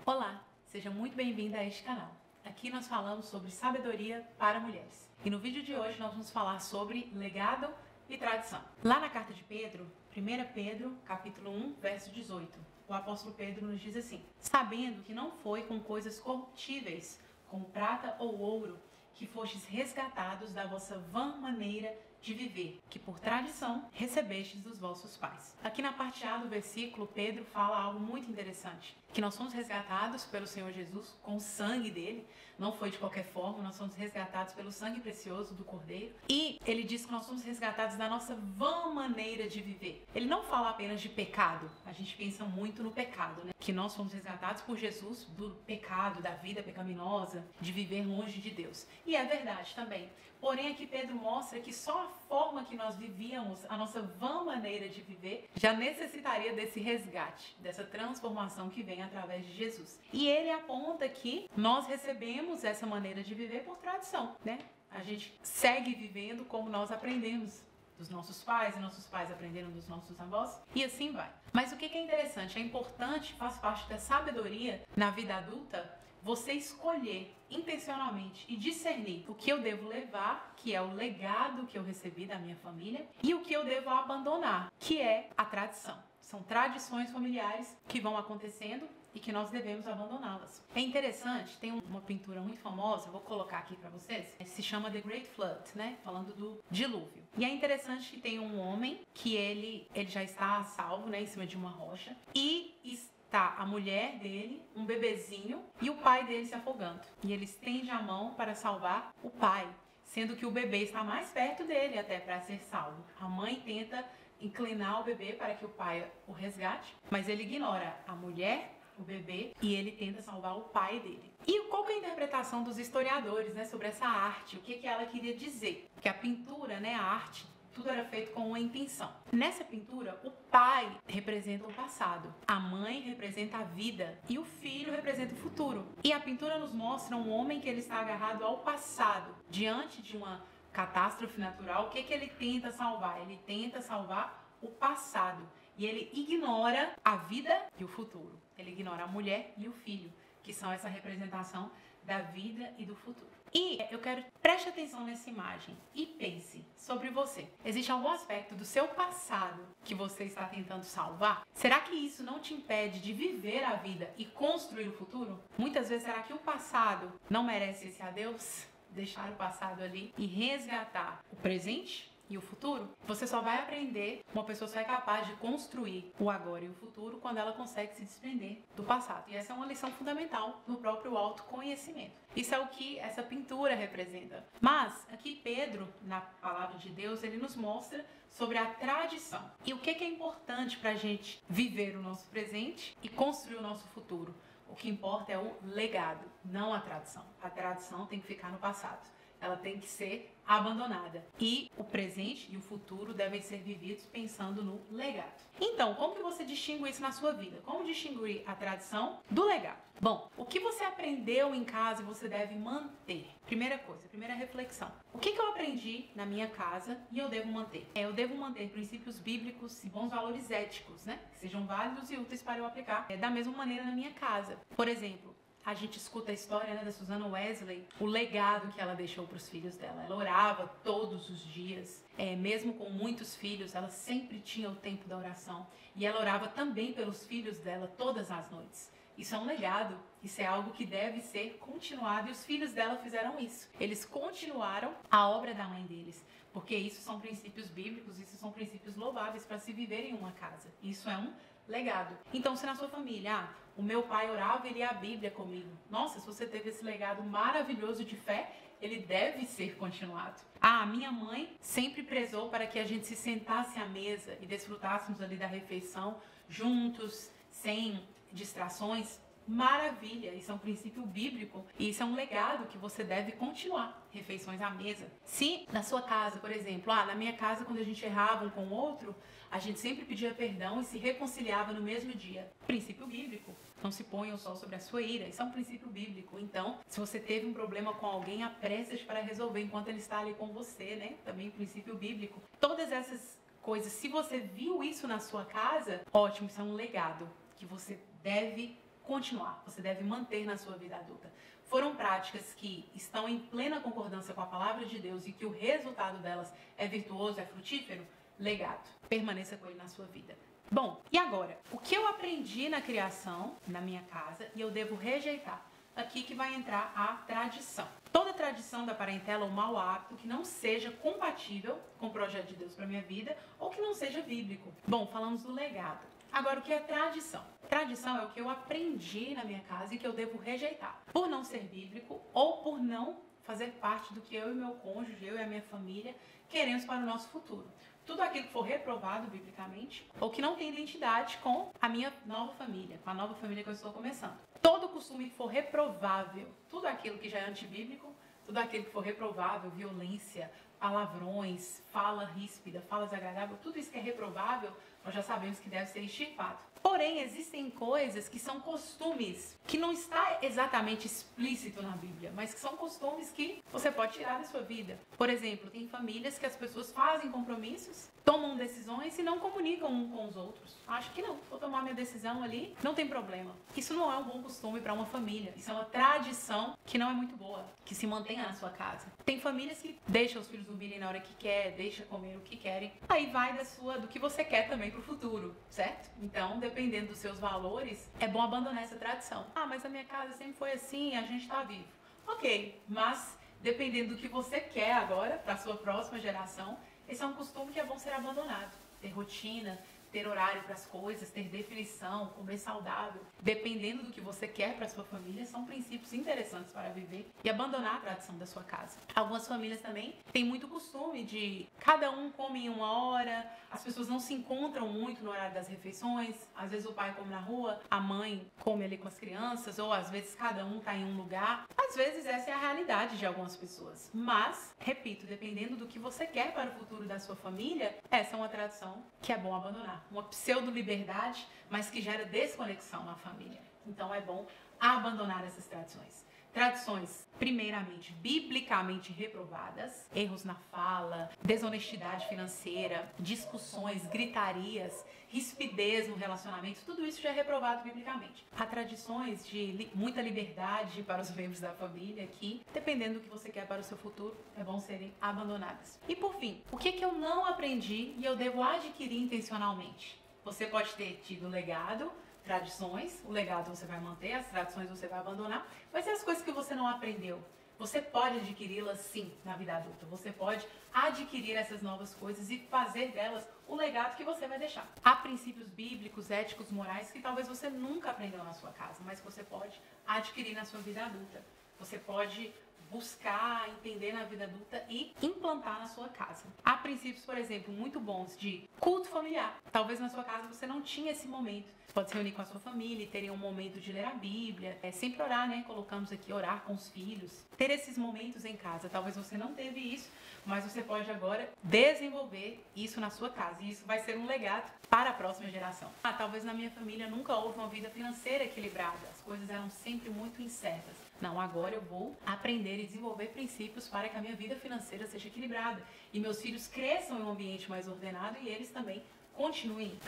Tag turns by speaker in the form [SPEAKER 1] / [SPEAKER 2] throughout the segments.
[SPEAKER 1] Olá, seja muito bem-vinda a este canal. Aqui nós falamos sobre sabedoria para mulheres. E no vídeo de hoje nós vamos falar sobre legado e tradição. Lá na carta de Pedro, 1 Pedro, capítulo 1, verso 18, o apóstolo Pedro nos diz assim: sabendo que não foi com coisas corruptíveis, como prata ou ouro, que fostes resgatados da vossa vã maneira de viver, que por tradição recebestes dos vossos pais. Aqui na parte A do versículo, Pedro fala algo muito interessante, que nós somos resgatados pelo Senhor Jesus com o sangue dele, não foi de qualquer forma, nós somos resgatados pelo sangue precioso do Cordeiro, e ele diz que nós somos resgatados da nossa vã maneira de viver. Ele não fala apenas de pecado, a gente pensa muito no pecado, né? Que nós somos resgatados por Jesus do pecado, da vida pecaminosa, de viver longe de Deus. E é verdade também. Porém, aqui Pedro mostra que só a forma que nós vivíamos, a nossa vã maneira de viver, já necessitaria desse resgate, dessa transformação que vem através de Jesus. E ele aponta que nós recebemos essa maneira de viver por tradição, né? A gente segue vivendo como nós aprendemos dos nossos pais, e nossos pais aprenderam dos nossos avós, e assim vai. Mas o que é interessante, é importante, faz parte da sabedoria na vida adulta, você escolher intencionalmente e discernir o que eu devo levar, que é o legado que eu recebi da minha família, e o que eu devo abandonar, que é a tradição. São tradições familiares que vão acontecendo e que nós devemos abandoná-las. É interessante, tem uma pintura muito famosa, vou colocar aqui para vocês, se chama The Great Flood, né? Falando do dilúvio. E é interessante que tem um homem que ele já está salvo, né, em cima de uma rocha, e está a mulher dele, um bebezinho e o pai dele se afogando. E ele estende a mão para salvar o pai, sendo que o bebê está mais perto dele até para ser salvo. A mãe tenta inclinar o bebê para que o pai o resgate, mas ele ignora a mulher, o bebê, e ele tenta salvar o pai dele. E qual que é a interpretação dos historiadores, né, sobre essa arte? O que ela queria dizer? Que a pintura, né, a arte, tudo era feito com uma intenção. Nessa pintura, o pai representa o passado, a mãe representa a vida e o filho representa o futuro. E a pintura nos mostra um homem que ele está agarrado ao passado, diante de uma catástrofe natural. O que ele tenta salvar? Ele tenta salvar o passado. E ele ignora a vida e o futuro. Ele ignora a mulher e o filho, que são essa representação da vida e do futuro. E eu quero que preste atenção nessa imagem e pense sobre você. Existe algum aspecto do seu passado que você está tentando salvar? Será que isso não te impede de viver a vida e construir o futuro? Muitas vezes, será que o passado não merece esse adeus? Deixar o passado ali e resgatar o presente e o futuro? Você só vai aprender, uma pessoa só é capaz de construir o agora e o futuro quando ela consegue se desprender do passado. E essa é uma lição fundamental no próprio autoconhecimento. Isso é o que essa pintura representa. Mas aqui Pedro, na palavra de Deus, ele nos mostra sobre a tradição. E o que é importante para a gente viver o nosso presente e construir o nosso futuro? O que importa é o legado, não a tradição. A tradição tem que ficar no passado. Ela tem que ser abandonada. E o presente e o futuro devem ser vividos pensando no legado. Então, como que você distingue isso na sua vida? Como distinguir a tradição do legado? Bom, o que você aprendeu em casa você deve manter. Primeira coisa, primeira reflexão. O que eu aprendi na minha casa e eu devo manter? Eu devo manter princípios bíblicos e bons valores éticos, né? Que sejam válidos e úteis para eu aplicar da mesma maneira na minha casa. Por exemplo, a gente escuta a história, né, da Susanna Wesley, o legado que ela deixou para os filhos dela. Ela orava todos os dias, mesmo com muitos filhos, ela sempre tinha o tempo da oração. E ela orava também pelos filhos dela todas as noites. Isso é um legado, isso é algo que deve ser continuado e os filhos dela fizeram isso. Eles continuaram a obra da mãe deles, porque isso são princípios bíblicos, isso são princípios louváveis para se viver em uma casa. Isso é um legado. Então, se na sua família, o meu pai orava e lia a Bíblia comigo. Nossa, se você teve esse legado maravilhoso de fé, ele deve ser continuado. A minha mãe sempre prezou para que a gente se sentasse à mesa e desfrutássemos ali da refeição juntos, sem distrações. Maravilha, isso é um princípio bíblico e isso é um legado que você deve continuar. Refeições à mesa. Se na sua casa, por exemplo, na minha casa, quando a gente errava um com o outro, a gente sempre pedia perdão e se reconciliava no mesmo dia. Princípio bíblico. Não se ponha o sol sobre a sua ira. Isso é um princípio bíblico. Então, se você teve um problema com alguém, apresse-se para resolver enquanto ele está ali com você, né? Também princípio bíblico. Todas essas coisas, se você viu isso na sua casa, ótimo, isso é um legado que você deve continuar, você deve manter na sua vida adulta. Foram práticas que estão em plena concordância com a palavra de Deus e que o resultado delas é virtuoso, é frutífero, legado. Permaneça com ele na sua vida. Bom, e agora? O que eu aprendi na criação, na minha casa, e eu devo rejeitar? Aqui que vai entrar a tradição. Toda tradição da parentela ou mau hábito que não seja compatível com o projeto de Deus para minha vida ou que não seja bíblico. Bom, falamos do legado. Agora, o que é tradição? Tradição é o que eu aprendi na minha casa e que eu devo rejeitar. Por não ser bíblico ou por não fazer parte do que eu e meu cônjuge, eu e a minha família queremos para o nosso futuro. Tudo aquilo que for reprovado biblicamente ou que não tem identidade com a minha nova família, com a nova família que eu estou começando. Todo costume que for reprovável, tudo aquilo que já é antibíblico, tudo aquilo que for reprovável, violência, palavrões, fala ríspida, fala desagradável, tudo isso que é reprovável, nós já sabemos que deve ser extirpado. Porém, existem coisas que são costumes, que não está exatamente explícito na Bíblia, mas que são costumes que você pode tirar da sua vida. Por exemplo, tem famílias que as pessoas fazem compromissos, tomam decisões e não comunicam um com os outros. Acho que não, vou tomar minha decisão ali, não tem problema. Isso não é um bom costume para uma família. Isso é uma tradição que não é muito boa, que se mantenha na sua casa. Tem famílias que deixam os filhos dormirem na hora que quer, deixa comer o que querem. Aí vai do que você quer também pro futuro, certo? Então, dependendo dos seus valores, é bom abandonar essa tradição. Ah, mas a minha casa sempre foi assim, a gente tá vivo. Ok, mas dependendo do que você quer agora, para a sua próxima geração, esse é um costume que é bom ser abandonado. Ter rotina, ter horário para as coisas, ter definição, comer saudável. Dependendo do que você quer para a sua família, são princípios interessantes para viver e abandonar a tradição da sua casa. Algumas famílias também têm muito costume de cada um come em uma hora, as pessoas não se encontram muito no horário das refeições, às vezes o pai come na rua, a mãe come ali com as crianças, ou às vezes cada um está em um lugar. Às vezes essa é a realidade de algumas pessoas, mas, repito, dependendo do que você quer para o futuro da sua família, essa é uma tradição que é bom abandonar. Uma pseudo-liberdade, mas que gera desconexão na família. Então é bom abandonar essas tradições. Tradições, primeiramente, biblicamente reprovadas, erros na fala, desonestidade financeira, discussões, gritarias, rispidez no relacionamento, tudo isso já é reprovado biblicamente. Há tradições de muita liberdade para os membros da família que, dependendo do que você quer para o seu futuro, é bom serem abandonadas. E por fim, o que eu não aprendi e eu devo adquirir intencionalmente? Você pode ter tido legado, tradições, o legado você vai manter, as tradições você vai abandonar, mas e as coisas que você não aprendeu? Você pode adquiri-las sim na vida adulta, você pode adquirir essas novas coisas e fazer delas o legado que você vai deixar. Há princípios bíblicos, éticos, morais que talvez você nunca aprendeu na sua casa, mas que você pode adquirir na sua vida adulta. Você pode buscar, entender na vida adulta e implantar na sua casa. Há princípios, por exemplo, muito bons de culto familiar. Talvez na sua casa você não tinha esse momento. Você pode se reunir com a sua família e ter um momento de ler a Bíblia. Sempre orar, né? Colocamos aqui orar com os filhos. Ter esses momentos em casa. Talvez você não teve isso, mas você pode agora desenvolver isso na sua casa. E isso vai ser um legado para a próxima geração. Talvez na minha família nunca houve uma vida financeira equilibrada. As coisas eram sempre muito incertas. Não, agora eu vou aprender e desenvolver princípios para que a minha vida financeira seja equilibrada e meus filhos cresçam em um ambiente mais ordenado e eles também continuem.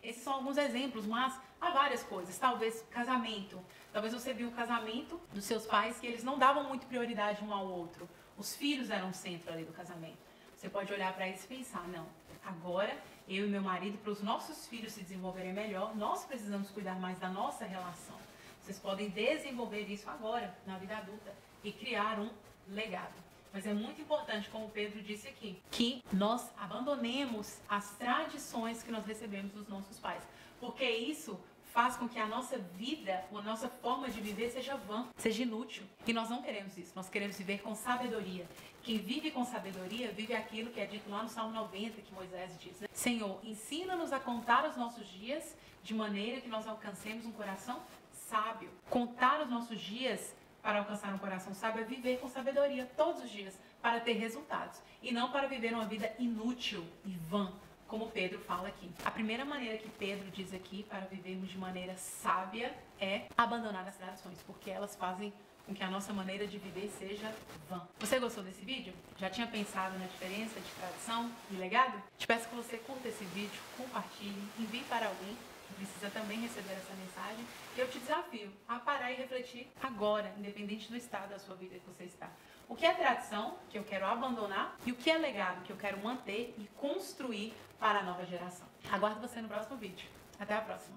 [SPEAKER 1] Esses são alguns exemplos, mas há várias coisas. Talvez casamento. Talvez você viu o casamento dos seus pais que eles não davam muito prioridade um ao outro. Os filhos eram o centro ali do casamento. Você pode olhar para eles e pensar, não, agora eu e meu marido, para os nossos filhos se desenvolverem melhor, nós precisamos cuidar mais da nossa relação. Vocês podem desenvolver isso agora, na vida adulta, e criar um legado. Mas é muito importante, como o Pedro disse aqui, que nós abandonemos as tradições que nós recebemos dos nossos pais. Porque isso faz com que a nossa vida, a nossa forma de viver seja vã, seja inútil. E nós não queremos isso, nós queremos viver com sabedoria. Quem vive com sabedoria, vive aquilo que é dito lá no Salmo 90, que Moisés diz, né? Senhor, ensina-nos a contar os nossos dias de maneira que nós alcancemos um coração sábio. Contar os nossos dias para alcançar um coração sábio é viver com sabedoria todos os dias para ter resultados e não para viver uma vida inútil e vã, como Pedro fala aqui. A primeira maneira que Pedro diz aqui para vivermos de maneira sábia é abandonar as tradições, porque elas fazem com que a nossa maneira de viver seja vã. Você gostou desse vídeo? Já tinha pensado na diferença de tradição e legado? Te peço que você curta esse vídeo, compartilhe, envie para alguém. precisa também receber essa mensagem. E eu te desafio a parar e refletir agora, independente do estado da sua vida que você está. O que é tradição, que eu quero abandonar, e o que é legado, que eu quero manter e construir para a nova geração. Aguardo você no próximo vídeo. Até a próxima!